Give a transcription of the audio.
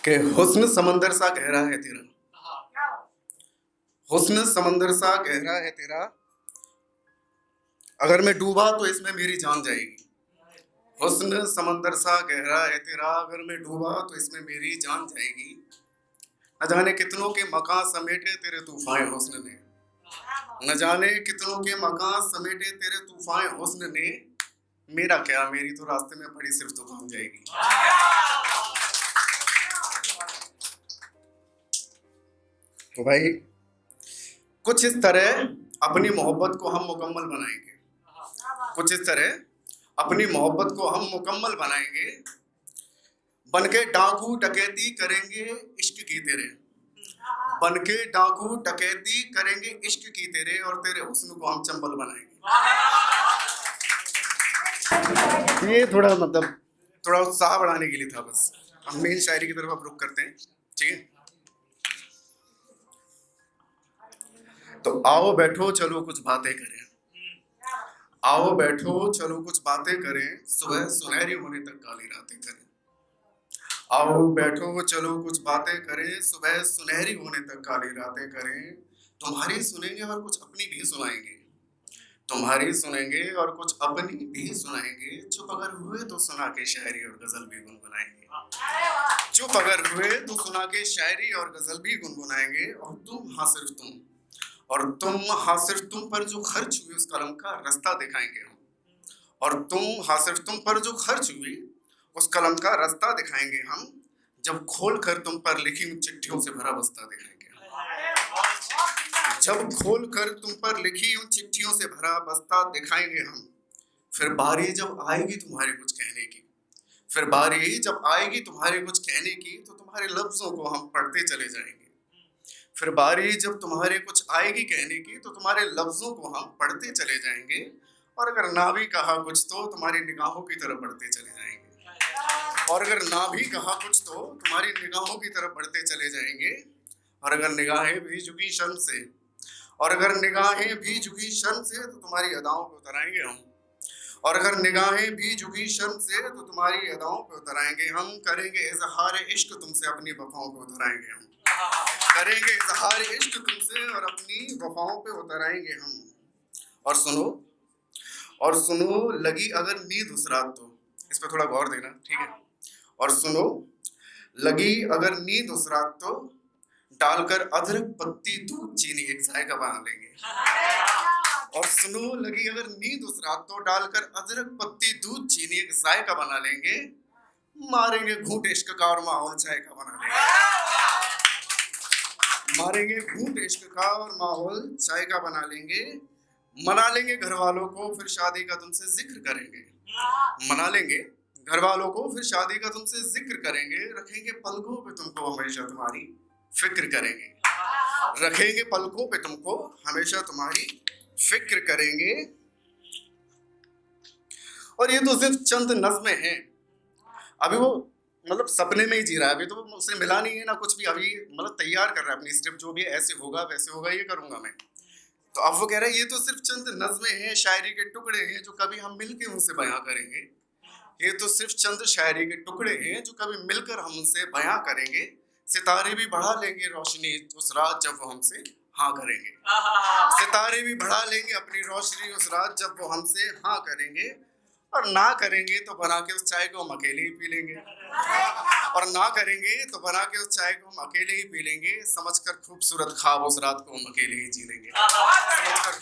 कि हुस्न समंदर सा गहरा है तेरा, हुस्न समंदर सा गहरा है तेरा, अगर मैं डूबा तो इसमें मेरी जान जाएगी। हुस्न समंदर सा गहरा है तेरा, अगर मैं डूबा तो इसमें मेरी जान जाएगी। न जाने कितनों के मकान समेटे तेरे तूफान हुस्न ने, न जाने कितनों के मकान समेटे तेरे तूफान हुस्न ने, मेरा क्या, मेरी तो रास्ते में पड़ी सिर्फ तूफान जाएगी। तो भाई कुछ इस तरह अपनी मोहब्बत को हम मुकम्मल बनाएंगे, कुछ इस तरह अपनी मोहब्बत को हम मुकम्मल बनाएंगे। बनके डाकू डकैती करेंगे इश्क की तेरे, बनके डाकू डकैती करेंगे इश्क की तेरे, और तेरे हुस्न को हम चंबल बनाएंगे। ये थोड़ा मतलब थोड़ा उत्साह बढ़ाने के लिए था बस। हम मेन शायरी की तरफ अब रुख करते हैं, ठीक है। तो आओ बैठो चलो कुछ बातें करें, आओ बैठो चलो कुछ बातें करें, सुबह सुनहरी होने तक काली रातें करें। आओ बैठो चलो कुछ बातें करें, सुबह सुनहरी होने तक काली रातें करें। तुम्हारी सुनेंगे और कुछ अपनी भी सुनाएंगे, तुम्हारी सुनेंगे और कुछ अपनी भी सुनाएंगे। चुप अगर हुए तो सुना के शायरी और गजल भी गुनगुनाएंगे, चुप अगर हुए तो सुना के शायरी और गजल भी गुनगुनाएंगे। और तुम हाँ सिर्फ तुम, और तुम हाँ सिर्फ तुम पर जो खर्च हुई उस कलम का रास्ता दिखाएंगे हम, और तुम हाँ सिर्फ तुम पर जो खर्च हुई उस कलम का रास्ता दिखाएंगे हम। जब खोल कर तुम पर लिखी चिट्ठियों से भरा बस्ता दिखाएंगे हम, जब खोल कर तुम पर लिखी उन चिट्ठियों से भरा बस्ता दिखाएंगे हम। फिर बारी जब आएगी तुम्हारे कुछ कहने की, फिर बारी जब आएगी तुम्हारे कुछ कहने की, तो तुम्हारे लफ्जों को हम पढ़ते चले जाएंगे। फिर बारी जब तुम्हारे कुछ आएगी कहने की, तो तुम्हारे लफ्जों को हम पढ़ते चले जाएंगे। और अगर ना भी कहा कुछ तो तुम्हारी निगाहों की तरफ बढ़ते चले जाएंगे, और अगर ना भी कहा कुछ तो तुम्हारी निगाहों की तरफ बढ़ते चले जाएंगे। और अगर निगाहें भी झुकी शर्म से, और अगर निगाहें भी झुकी शर्म से, तो तुम्हारी अदाओं पे उतर आएंगे हम, और अगर निगाहें भी झुकी शर्म से, तो तुम्हारी अदाओं पे उतर आएंगे हम। करेंगे इजहार इश्क तुमसे, अपनी वफाओं पे उतर आएंगे हम, करेंगे इजहार इश्क तुमसे और अपनी वफाओं पे उतर आएंगे हम। और सुनो, और सुनो लगी अगर नींद उस रात तो, इस पे थोड़ा गौर देना, ठीक है। और सुनो लगी अगर नींद उस रात तो, डालकर अदरक पत्ती दूध चीनी एक जायका बना लेंगे। और सुनो लगी अगर नींद उस रात तो, डालकर अदरक पत्ती दूध चीनी एक जायका बना लेंगे। मारेंगे घूंट इश्क का और माहौल चाय का बना लेंगे, मारेंगे घूंट इश्क का और माहौल चाय का बना लेंगे। मना लेंगे घर वालों को फिर शादी का तुमसे जिक्र करेंगे, मना लेंगे घर वालों को फिर शादी का तुमसे जिक्र करेंगे। रखेंगे पलकों पे तुमको हमेशा तुम्हारी फिक्र करेंगे, रखेंगे पलकों पे तुमको हमेशा तुम्हारी फिक्र करेंगे। और ये तो सिर्फ चंद नज़्में हैं, अभी वो मतलब सपने में ही जी रहा है, अभी तो उसे मिला नहीं है ना कुछ भी। अभी मतलब तैयार कर रहा है अपनी स्क्रिप्ट, जो भी है ऐसे होगा वैसे होगा ये करूंगा मैं। तो अब वो कह रहा है ये तो सिर्फ चंद नज़्में हैं, शायरी के टुकड़े हैं जो कभी हम मिलके उनसे बयां करेंगे। ये तो सिर्फ चंद शायरी के टुकड़े हैं जो कभी मिलकर हम उनसे बयां करेंगे। सितारे भी बढ़ा लेंगे रोशनी उस रात जब वो हमसे हाँ करेंगे, सितारे भी बढ़ा लेंगे अपनी रोशनी उस रात जब वो हमसे हाँ करेंगे। और ना करेंगे तो बना के उस चाय को हम अकेले ही पी लेंगे, और ना करेंगे तो बना के उस चाय को हम अकेले ही पी लेंगे। समझकर खूबसूरत ख्वाब उस रात को हम अकेले ही जी लेंगे, समझकर